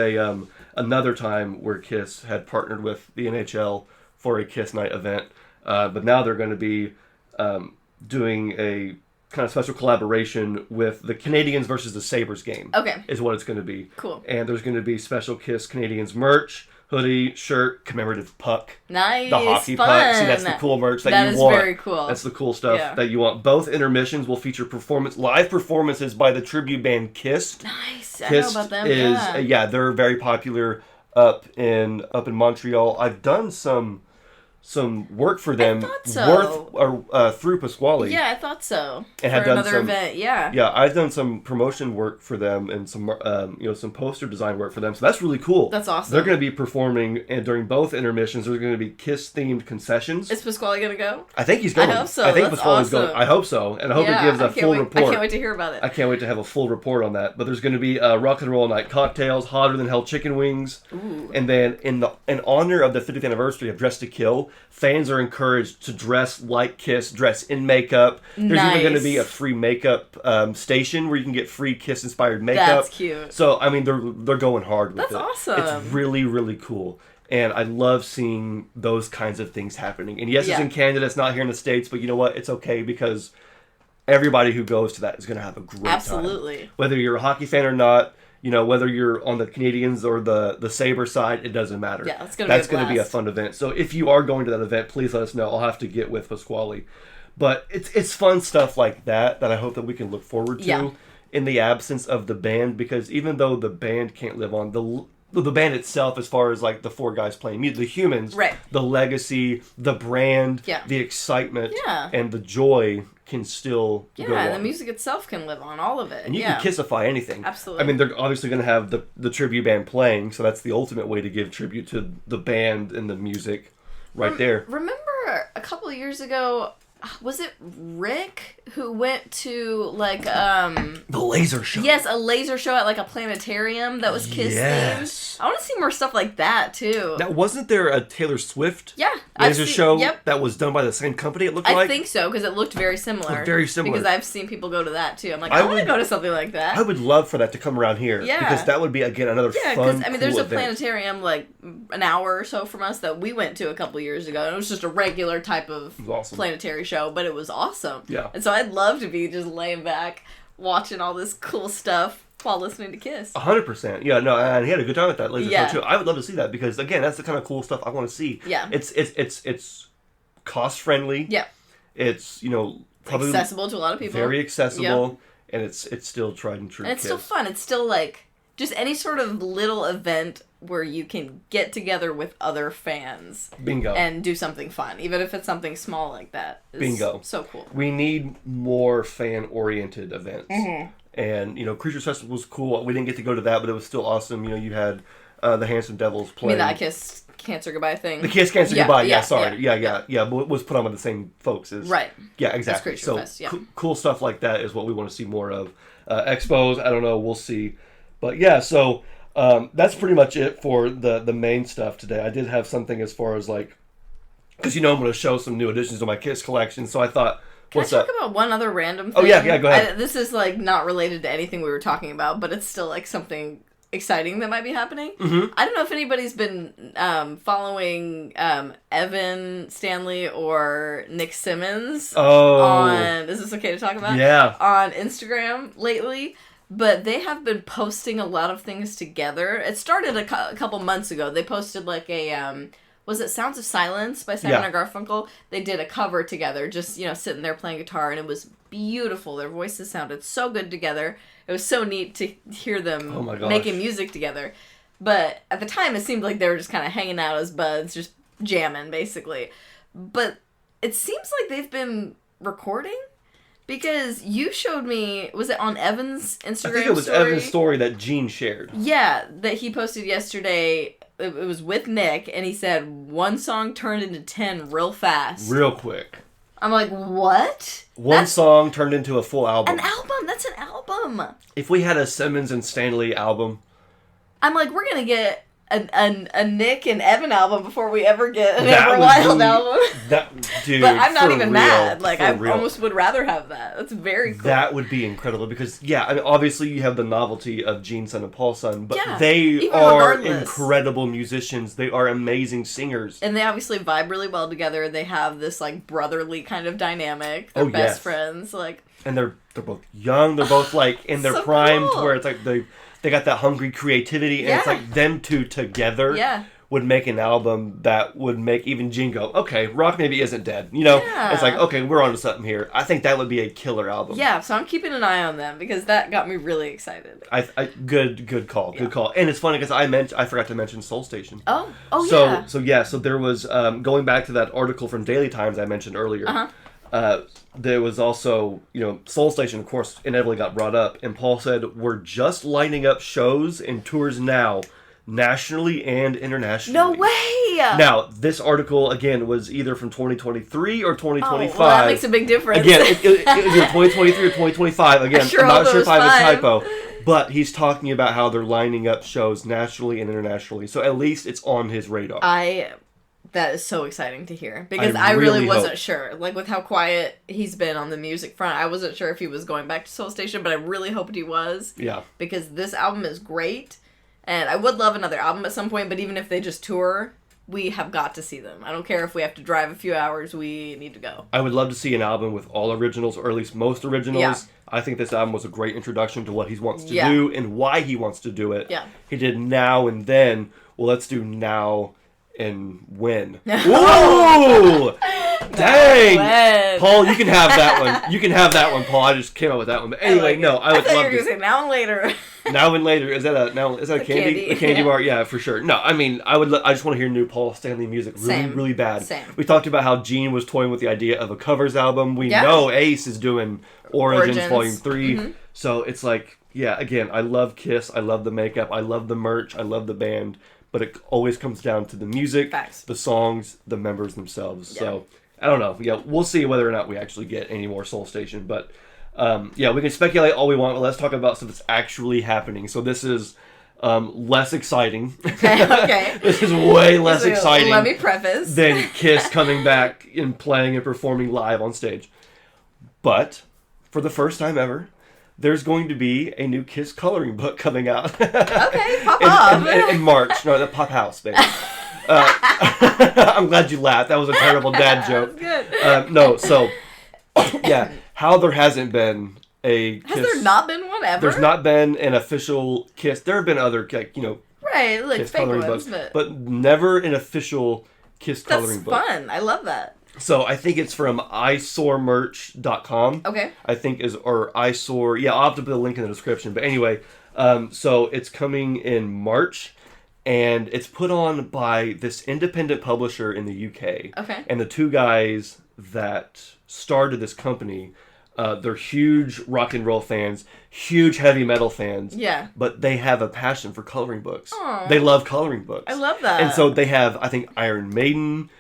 another time where Kiss had partnered with the NHL for a Kiss Night event, but now they're going to be doing a kind of special collaboration with the Canadiens versus the Sabres game. Okay. Is what it's going to be. Cool. And there's going to be special Kiss Canadiens merch. Hoodie, shirt, commemorative puck. Nice. The hockey fun. puck. See, that's the cool merch that you want. That is very cool. That's the cool stuff that you want. Both intermissions will feature live performances by the tribute band Kiss. Nice. I Kiss know about them. They're very popular up in Montreal. I've done some work for them. I thought so. Through Pasquale. Yeah, I thought so. And for another event, Yeah, I've done some promotion work for them and some some poster design work for them. So that's really cool. That's awesome. They're going to be performing, and during both intermissions, there's going to be Kiss-themed concessions. Is Pasquale going to go? I think he's going. I hope so. I think Pasquale's going. I hope so, and I hope he gives a full report. I can't wait to hear about it. I can't wait to have a full report on that. But there's going to be Rock and Roll Night cocktails, hotter than hell chicken wings. Ooh. And then in honor of the 50th anniversary of Dress to Kill, fans are encouraged to dress like Kiss, dress in makeup. There's even going to be a free makeup station where you can get free Kiss-inspired makeup. That's cute. So, they're going hard with it. That's awesome. It's really, really cool. And I love seeing those kinds of things happening. And yes, it's in Canada, it's not here in the States, but you know what? It's okay, because everybody who goes to that is going to have a great time. Absolutely. Whether you're a hockey fan or not, whether you're on the Canadiens or the Sabre side, it doesn't matter. Yeah, that's going to be a fun event. So if you are going to that event, please let us know. I'll have to get with Pasquale. But it's fun stuff like that I hope that we can look forward to in the absence of the band, because even though the band can't live on, the band itself, as far as like the four guys playing music, the humans, the legacy, the brand, the excitement, and the joy can still go on. And the music itself can live on, all of it. And you can Kissify anything. Absolutely. They're obviously going to have the tribute band playing, so that's the ultimate way to give tribute to the band and the music there. Remember a couple of years ago, was it Rick who went to the laser show? Yes, a laser show at like a planetarium that was Kiss themed. I want to see more stuff like that too. Now, wasn't there a Taylor Swift laser show that was done by the same company? It looked like. I think so, because it looked very similar. Because I've seen people go to that too. I'm like, I want to go to something like that. I would love for that to come around here. Yeah, because that would be again another fun. Because there's a planetarium like an hour or so from us that we went to a couple years ago, and it was just a regular type of planetary show, but it was awesome. Yeah. And so I'd love to be just laying back, watching all this cool stuff while listening to Kiss. 100%. Yeah, no, and he had a good time at that laser show too. I would love to see that because again, that's the kind of cool stuff I want to see. Yeah. It's cost friendly. Yeah. It's probably accessible to a lot of people. Very accessible, and it's still tried and true. And it's still fun. It's still like just any sort of little event where you can get together with other fans. Bingo. And do something fun, even if it's something small like that. Bingo. So cool. We need more fan-oriented events. Mm-hmm. And, Creatures Festival was cool. We didn't get to go to that, but it was still awesome. You had the Handsome Devils playing. You mean that Kiss Cancer Goodbye thing? The Kiss Cancer Goodbye, sorry. Yeah. But it was put on by the same folks as... Right. Yeah, exactly. Creature Fest, cool stuff like that is what we want to see more of. Expos, I don't know, we'll see. But yeah, so... that's pretty much it for the main stuff today. I did have something as far as like, because I'm going to show some new additions to my Kiss collection. So I thought, Can I talk about one other random thing? Oh yeah, go ahead. This is like not related to anything we were talking about, but it's still like something exciting that might be happening. Mm-hmm. I don't know if anybody's been following Evan Stanley or Nick Simmons on. Is this okay to talk about? Yeah. On Instagram lately. But they have been posting a lot of things together. It started a couple months ago. They posted like a, was it Sounds of Silence by Simon and Garfunkel? They did a cover together, just, sitting there playing guitar, and it was beautiful. Their voices sounded so good together. It was so neat to hear them making music together. But at the time, it seemed like they were just kind of hanging out as buds, just jamming, basically. But it seems like they've been recording. Because you showed me, was it on Evan's Instagram story? I think it was Evan's story that Gene shared. Yeah, that he posted yesterday. It was with Nick, and he said one song turned into 10 real fast. Real quick. I'm like, what? One song turned into a full album. An album? That's an album. If we had a Simmons and Stanley album. I'm like, we're going to get a Nick and Evan album before we ever get an Amber Wild album. Dude, but I'm not even mad. Like, I real. Almost would rather have that. That's very cool. That would be incredible because, obviously you have the novelty of Gene's son and Paul's son, but they are incredible musicians. They are amazing singers. And they obviously vibe really well together. They have this, like, brotherly kind of dynamic. They're best friends. Like, and they're both young. They're both, like, in their prime to where it's like they got that hungry creativity, and it's like them two together would make an album that would make even Gene go, okay, rock maybe isn't dead. It's like, okay, we're onto something here. I think that would be a killer album. Yeah, so I'm keeping an eye on them because that got me really excited. Good call. And it's funny because I forgot to mention Soul Station. So there was going back to that article from Daily Times I mentioned earlier. There was also, Soul Station, of course, inevitably got brought up, and Paul said, we're just lining up shows and tours now, nationally and internationally. No way! Now, this article, again, was either from 2023 or 2025. Oh, well, that makes a big difference. Again, it was either 2023 or 2025. Again, I'm not sure if I have a typo. But he's talking about how they're lining up shows nationally and internationally, so at least it's on his radar. That is so exciting to hear because I really wasn't sure. Like with how quiet he's been on the music front, I wasn't sure if he was going back to Soul Station, but I really hoped he was. Yeah. Because this album is great, and I would love another album at some point, but even if they just tour, we have got to see them. I don't care if we have to drive a few hours, we need to go. I would love to see an album with all originals, or at least most originals. Yeah. I think this album was a great introduction to what he wants to do and why he wants to do it. Yeah. He did Now and Then. Well, let's do Now and When. Ooh! Dang! Paul, you can have that one. You can have that one, Paul. I just came up with that one. But anyway, I would love to. I thought you were going to say Now and Later. Now and Later. Is that a candy? A candy bar? Yeah, for sure. No, I mean, I just want to hear new Paul Stanley music really bad. Same. We talked about how Gene was toying with the idea of a covers album. We know Ace is doing Origins Volume 3. Mm-hmm. So it's like, again, I love Kiss. I love the makeup. I love the merch. I love the band. But it always comes down to the music, the songs, the members themselves. Yeah. So, I don't know. Yeah, we'll see whether or not we actually get any more Soul Station. But, we can speculate all we want, but let's talk about stuff that's actually happening. So this is less exciting. Okay. This is way less exciting. Let me preface. Than Kiss coming back and playing and performing live on stage. But, for the first time ever, there's going to be a new Kiss coloring book coming out. Okay, pop off. In March. No, the Pop House, baby. I'm glad you laughed. That was a terrible dad joke. That was good. How there hasn't been a Has there not been one ever? There's not been an official Kiss. There have been other, like, right, like Kiss fake coloring ones, books, but never an official Kiss coloring book. That's fun. I love that. So I think it's from eyesoremerch.com. Okay. I think or eyesore. Yeah, I'll have to put a link in the description. But anyway, so it's coming in March. And it's put on by this independent publisher in the UK. Okay. And the two guys that started this company, they're huge rock and roll fans, huge heavy metal fans. Yeah. But they have a passion for coloring books. Aww. They love coloring books. I love that. And so they have, I think, Iron Maiden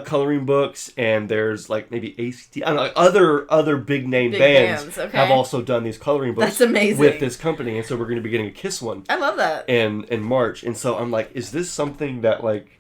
coloring books, and there's like maybe ACT, I don't know, other big name bands okay. have also done these coloring books. That's amazing. With this company, and so we're going to be getting a Kiss one. I love that. In March, and so I'm like, is this something that like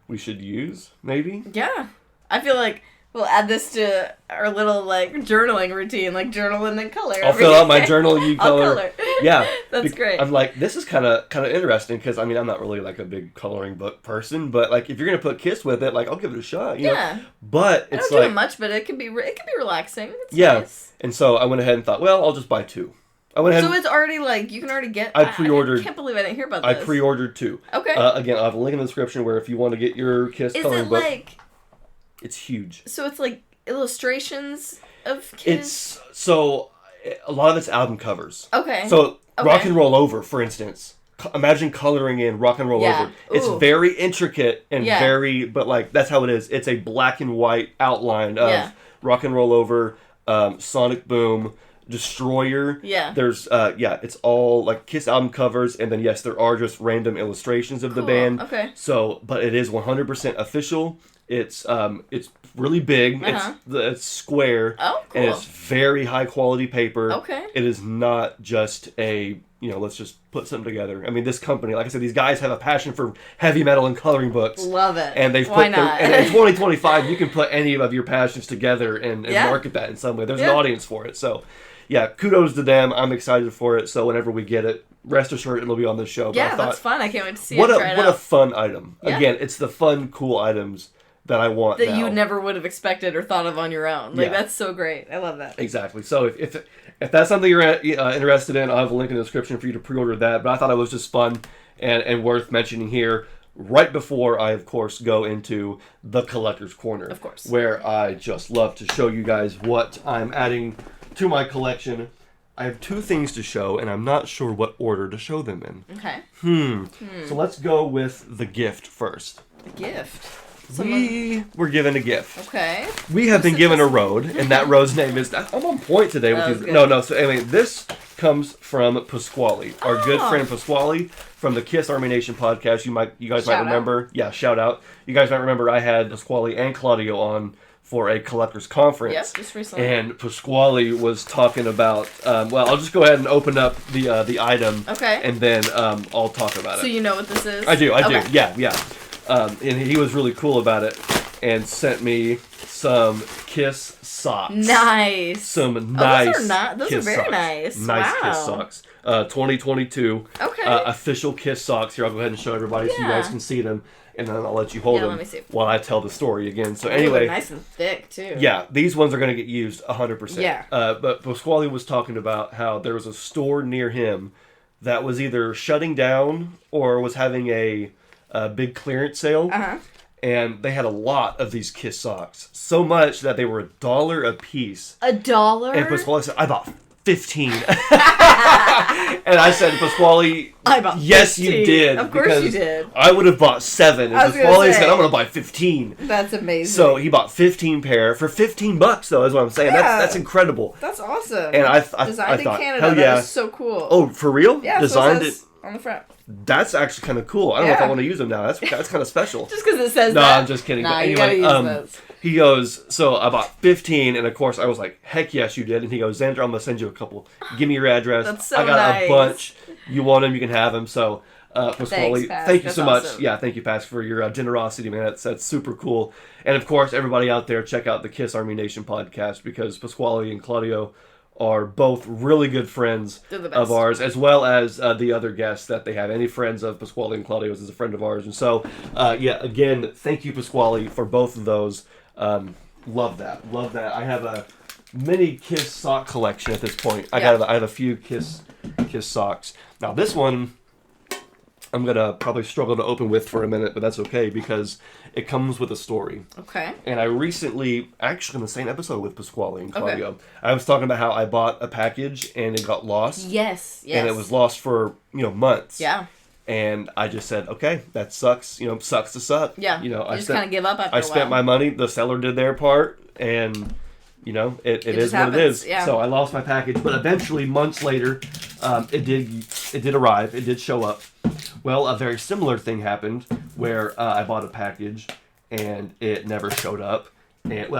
we should use? Maybe. Yeah, I feel like we'll add this to our little like journaling routine, like journal and then color. I'll fill out my journal, you color. I'll color. Yeah, that's great. I'm like, this is kind of interesting because I mean, I'm not really like a big coloring book person, but like if you're gonna put Kiss with it, like I'll give it a shot. You know? But it's I don't do it much, but it can be relaxing. It's nice. And so I went ahead and thought, well, I'll just buy 2. I went ahead. So it's already like you can already get. I pre-ordered. I can't believe I didn't hear about this. I pre-ordered 2. Okay. Again, I'll have a link in the description where if you want to get your Kiss coloring book. It's huge. So it's like illustrations of Kiss? So a lot of it's album covers. Okay. So Rock and Roll Over, for instance. Imagine coloring in Rock and Roll Over. It's very intricate and very, but like that's how it is. It's a black and white outline of Rock and Roll Over, Sonic Boom, Destroyer. Yeah. There's it's all like Kiss album covers, and then yes, there are just random illustrations of the band. Okay. So, but it is 100% official. It's really big. It's square. Oh, cool. And it's very high quality paper. Okay. It is not just a, let's just put something together. I mean, this company, like I said, these guys have a passion for heavy metal and coloring books. Love it. And they've Why not? And in 2025, you can put any of your passions together and market that in some way. There's an audience for it. So, yeah, kudos to them. I'm excited for it. So whenever we get it, rest assured it'll be on this show. Yeah, that's fun. I can't wait to see it. What a fun item. Yeah. Again, it's the fun, cool items that I want that you never would have expected or thought of on your own. Like that's so great. I love that. Exactly. So if that's something you're interested in, I'll have a link in the description for you to pre-order that. But I thought it was just fun and worth mentioning here right before I, of course, go into the Collector's Corner. Of course. Where I just love to show you guys what I'm adding to my collection. I have 2 things to show, and I'm not sure what order to show them in. Okay. So let's go with the gift first. The gift? We were given a gift. Okay. We have been given a road, and that road's name is... I'm on point today with these. No. So anyway, this comes from Pasquale, our good friend Pasquale from the Kiss Army Nation podcast. You guys might remember. Yeah, shout out. You guys might remember I had Pasquale and Claudio on for a collector's conference. Yep, just recently. And Pasquale was talking about... I'll just go ahead and open up the item. Okay. And then I'll talk about it. So you know what this is? I do. Yeah. And he was really cool about it and sent me some Kiss socks. Nice. Some nice those are very socks. nice. Nice Kiss socks. 2022. Okay. Official Kiss socks. Here, I'll go ahead and show everybody so you guys can see them. And then I'll let you hold them while I tell the story again. So anyway. Nice and thick, too. Yeah, these ones are going to get used 100%. Yeah. But Pasquale was talking about how there was a store near him that was either shutting down or was having a big clearance sale. And they had a lot of these Kiss socks. So much that they were $1 a piece. $1? And Pasquale said, I bought 15. And I said, Pasquale, I bought 15. Yes, you did. Of course you did. I would have bought 7. And Pasquale said, I'm going to buy 15. That's amazing. So he bought 15 pair for $15, though, is what I'm saying. Yeah. That's incredible. That's awesome. And I Designed thought, in Canada. hell yeah. That is so cool. Oh, for real? Yeah, Designed it on the front. That's actually kind of cool. I don't know if I want to use them now. That's kind of special. Just because it says no, that. I'm just kidding. Nah, but anyway, you gotta use those. He goes, so I bought 15, and of course I was like, heck yes, you did. And he goes, Xander, I'm going to send you a couple. Give me your address. That's so I got nice. a bunch. You want them, you can have them. So, Pasquale, thank you so much. Awesome. Yeah, thank you, Pask, for your generosity, man. That's super cool. And of course, everybody out there, check out the Kiss Army Nation podcast because Pasquale and Claudio are both really good friends of ours, as well as the other guests that they have. Any friends of Pasquale and Claudio's is a friend of ours. And so, again, thank you, Pasquale, for both of those. Love that. I have mini Kiss sock collection at this point. I have a few Kiss socks. Now this one, I'm gonna probably struggle to open with for a minute, but that's okay because it comes with a story. Okay. And I recently, actually in the same episode with Pasquale and Claudio, I was talking about how I bought a package and it got lost. Yes. And it was lost for, months. Yeah. And I just said, okay, that sucks. Sucks to suck. Yeah. I just kind of give up after a while. I spent my money. The seller did their part, and it is what it is. Yeah. So I lost my package, but eventually, months later, it did arrive. It did show up. Well, a very similar thing happened where I bought a package and it never showed up. And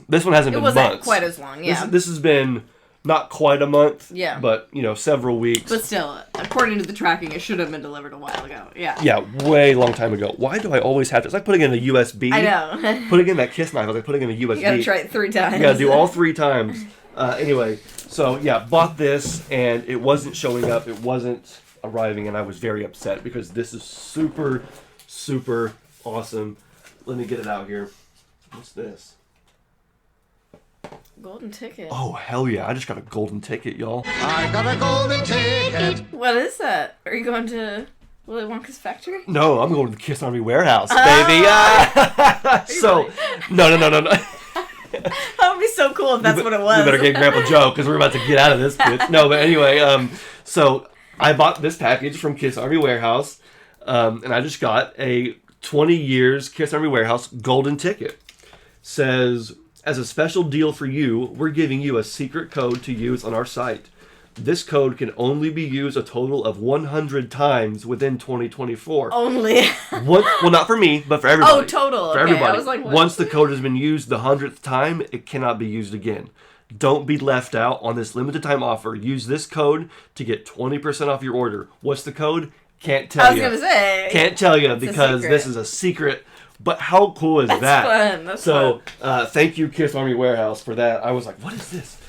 this one hasn't been months. It wasn't quite as long. Yeah. This has been. Not quite a month, but, several weeks. But still, according to the tracking, it should have been delivered a while ago, yeah. Yeah, way long time ago. Why do I always have to... It's like putting in a USB. I know. Putting in that Kiss knife, like putting in a USB. You gotta try it 3 times. You gotta do all 3 times. Anyway, so, bought this, and it wasn't showing up. It wasn't arriving, and I was very upset, because this is super, super awesome. Let me get it out here. What's this? Golden ticket. Oh, hell yeah. I just got a golden ticket, y'all. I got a golden ticket. What is that? Are you going to Willy Wonka's factory? No, I'm going to the Kiss Army warehouse, baby. So, no. That would be so cool if that's what it was. We better get Grandpa Joe, because we're about to get out of this bitch. No, but anyway, so I bought this package from Kiss Army Warehouse, and I just got a 20 years Kiss Army Warehouse golden ticket. Says... As a special deal for you, we're giving you a secret code to use on our site. This code can only be used a total of 100 times within 2024. Only? Well, not for me, but for everybody. Oh, total. For okay. everybody. I was like, what? Once the code has been used the 100th time, it cannot be used again. Don't be left out on this limited time offer. Use this code to get 20% off your order. What's the code? Can't tell you. I was going to say. Can't tell you because this is a secret. But how cool is that? That's fun. Thank you, Kiss Army Warehouse, for that. I was like, what is this?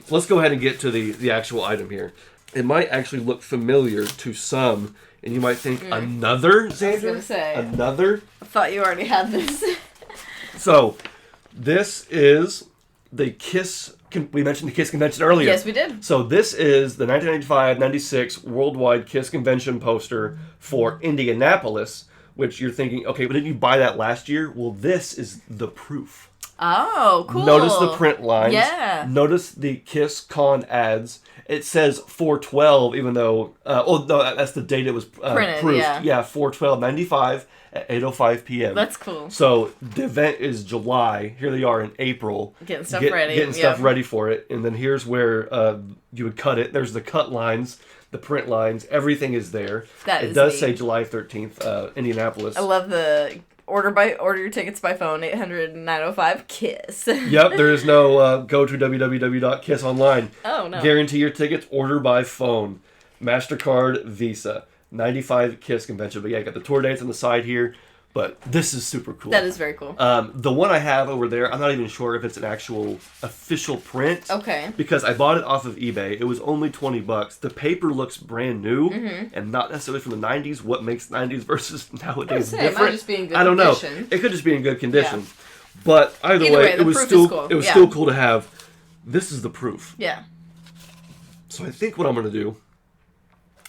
Let's go ahead and get to the actual item here. It might actually look familiar to some, and you might think, another, Xander? I was going to say. Another? I thought you already had this. So, this is the Kiss... We mentioned the Kiss Convention earlier. Yes, we did. So this is the 1995-96 Worldwide Kiss Convention poster for Indianapolis, which you're thinking, okay, but didn't you buy that last year? Well, this is the proof. Oh, cool. Notice the print lines. Yeah. Notice the Kiss Con ads. It says 4/12, even though... no, that's the date it was printed, proofed. Yeah, 4/12/95 at 8:05 p.m. That's cool. So the event is July. Here they are in April. Getting stuff ready. Getting stuff ready for it. And then here's where you would cut it. There's the cut lines. The print lines, everything is there. It does say July 13th, Indianapolis. I love the order your tickets by phone, 800-905-KISS. Yep, there is no go to www.kissonline. Oh, no. Guarantee your tickets, order by phone. MasterCard, Visa. 95 Kiss Convention. But yeah, I got the tour dates on the side here. But this is super cool. That is very cool. The one I have over there, I'm not even sure if it's an actual official print. Okay. Because I bought it off of eBay. It was only $20. The paper looks brand new and not necessarily from the 90s. What makes 90s versus nowadays different? It might just be in good I don't condition. know. It could just be in good condition. Yeah. But either way, it was still cool. It was still cool to have. This is the proof. Yeah. So I think what I'm going to do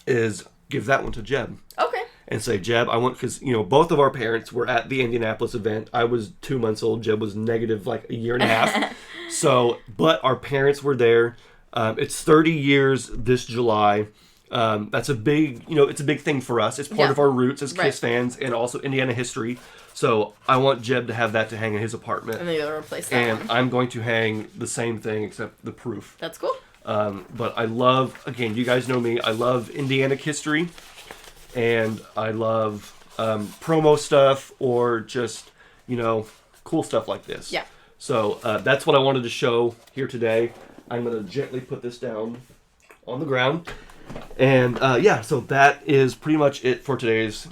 is give that one to Jeb. Okay. And say, Jeb, I want, because, both of our parents were at the Indianapolis event. I was 2 months old. Jeb was negative like a year and a half. But our parents were there. It's 30 years this July. That's a big, it's a big thing for us. It's part of our roots as Kiss fans and also Indiana history. So I want Jeb to have that to hang in his apartment. And then you'll replace that one. I'm going to hang the same thing except the proof. That's cool. But I love, again, you guys know me, I love Indiana history. And I love promo stuff or just, cool stuff like this. Yeah. So that's what I wanted to show here today. I'm going to gently put this down on the ground. And so that is pretty much it for today's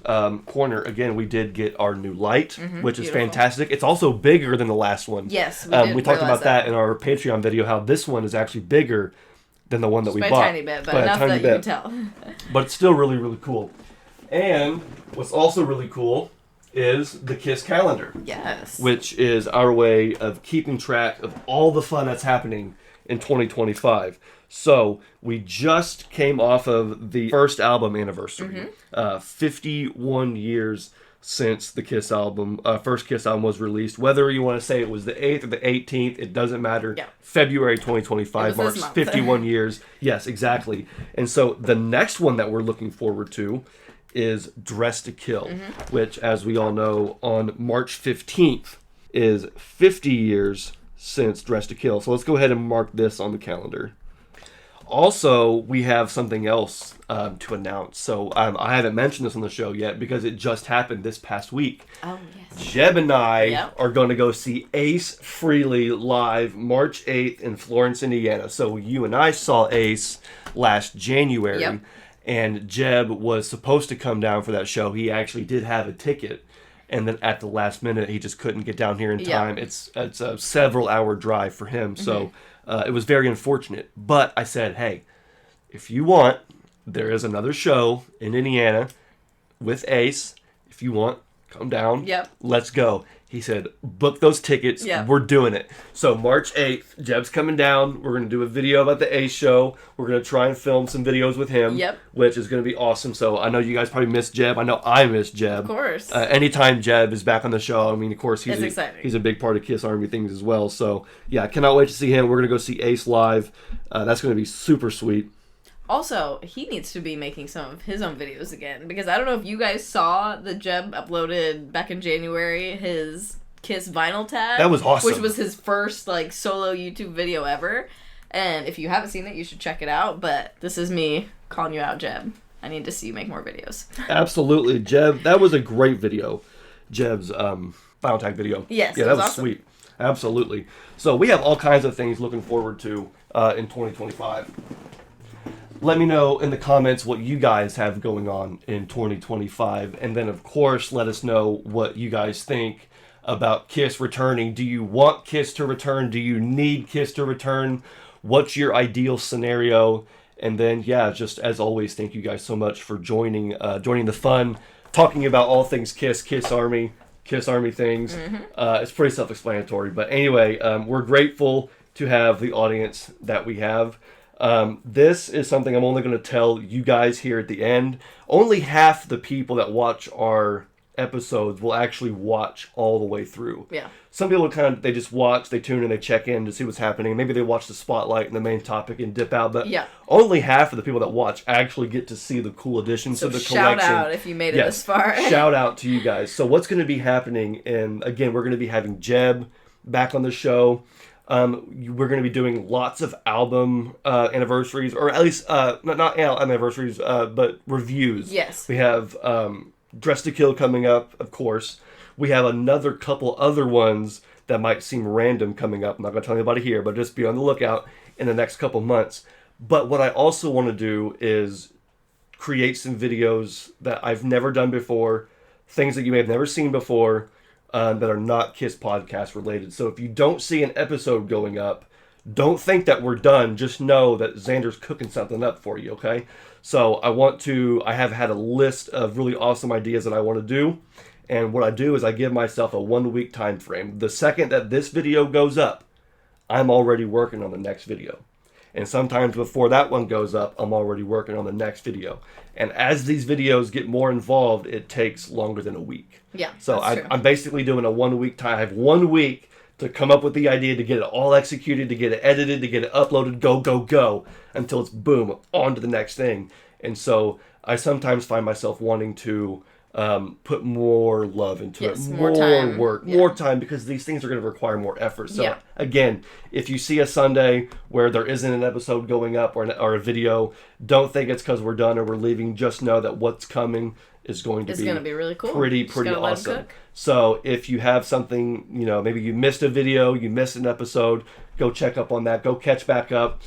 corner. Again, we did get our new light, which is fantastic. It's also bigger than the last one. Yes, we talked about that in our Patreon video, how this one is actually bigger than the one that we bought. By a tiny bit, but enough that you can tell. But it's still really, really cool. And what's also really cool is the KISS calendar. Yes. Which is our way of keeping track of all the fun that's happening in 2025. So we just came off of the first album anniversary. 51 years since the KISS album, first KISS album was released. Whether you want to say it was the 8th or the 18th, it doesn't matter. Yeah. February 2025 marks 51 years. Yes, exactly. And so the next one that we're looking forward to is Dress to Kill, which, as we all know, on March 15th is 50 years since Dress to Kill. So let's go ahead and mark this on the calendar. Also, we have something else to announce. So I haven't mentioned this on the show yet because it just happened this past week. Oh, yes. Jeb and I are going to go see Ace Frehley live March 8th in Florence, Indiana. So you and I saw Ace last January. Yep. And Jeb was supposed to come down for that show. He actually did have a ticket. And then at the last minute, he just couldn't get down here in time. It's a several-hour drive for him. So it was very unfortunate. But I said, hey, if you want, there is another show in Indiana with Ace. If you want, come down. Yep. Let's go. He said, book those tickets. Yep. We're doing it. So March 8th, Jeb's coming down. We're going to do a video about the Ace show. We're going to try and film some videos with him, which is going to be awesome. So I know you guys probably miss Jeb. I know I miss Jeb. Of course. Anytime Jeb is back on the show, I mean, of course, he's a big part of KISS Army things as well. So yeah, I cannot wait to see him. We're going to go see Ace live. That's going to be super sweet. Also, he needs to be making some of his own videos again, because I don't know if you guys saw the Jeb uploaded back in January, his KISS vinyl tag. That was awesome. Which was his first solo YouTube video ever. And if you haven't seen it, you should check it out. But this is me calling you out, Jeb. I need to see you make more videos. Absolutely, Jeb. That was a great video. Jeb's vinyl tag video. Yes, yeah, that was awesome. Sweet. Absolutely. So we have all kinds of things looking forward to in 2025. Let me know in the comments what you guys have going on in 2025. And then, of course, let us know what you guys think about KISS returning. Do you want KISS to return? Do you need KISS to return? What's your ideal scenario? And then, yeah, just as always, thank you guys so much for joining the fun, talking about all things KISS, KISS Army things. It's pretty self-explanatory. But anyway, we're grateful to have the audience that we have. This is something I'm only going to tell you guys here at the end. Only half the people that watch our episodes will actually watch all the way through. Yeah. Some people they just watch, they tune in, they check in to see what's happening. Maybe they watch the spotlight and the main topic and dip out. But only half of the people that watch actually get to see the cool additions to the collection. Shout out if you made it this far. Shout out to you guys. So what's going to be happening? And again, we're going to be having Jeb back on the show. We're going to be doing lots of album anniversaries, or at least not anniversaries, but reviews. Yes. We have Dress to Kill coming up, of course. We have another couple other ones that might seem random coming up. I'm not going to tell anybody here, but just be on the lookout in the next couple months. But what I also want to do is create some videos that I've never done before, things that you may have never seen before, that are not KISS podcast related. So if you don't see an episode going up, don't think that we're done. Just know that Xander's cooking something up for you, okay? So I have had a list of really awesome ideas that I want to do. And what I do is I give myself a 1 week time frame. The second that this video goes up, I'm already working on the next video. And sometimes before that one goes up, I'm already working on the next video. And as these videos get more involved, it takes longer than a week. Yeah. So I'm basically doing a 1 week time. I have 1 week to come up with the idea, to get it all executed, to get it edited, to get it uploaded, go, until it's boom, on to the next thing. And so I sometimes find myself wanting to put more love into it, more time. Work, more time, because these things are going to require more effort. So again, if you see a Sunday where there isn't an episode going up or a video, don't think it's because we're done or we're leaving. Just know that what's coming is going to be really cool. Pretty awesome. So if you have something, maybe you missed a video, you missed an episode, go check up on that, go catch back up.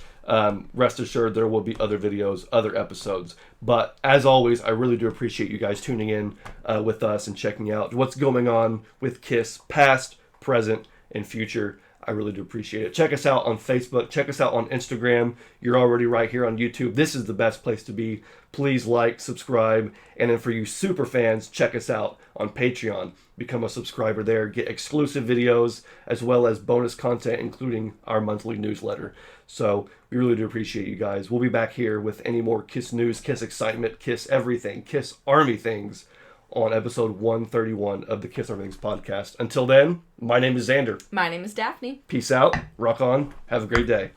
Rest assured there will be other videos, other episodes. But as always, I really do appreciate you guys tuning in with us and checking out what's going on with KISS, past, present, and future. I really do appreciate it. Check us out on Facebook. Check us out on Instagram. You're already right here on YouTube. This is the best place to be. Please like, subscribe. And then for you super fans, check us out on Patreon. Become a subscriber there. Get exclusive videos as well as bonus content, including our monthly newsletter. So we really do appreciate you guys. We'll be back here with any more Kiss news, Kiss excitement, Kiss everything, Kiss Army things on episode 131 of the Kiss Army Things podcast. Until then, my name is Xander. My name is Daphne. Peace out. Rock on. Have a great day.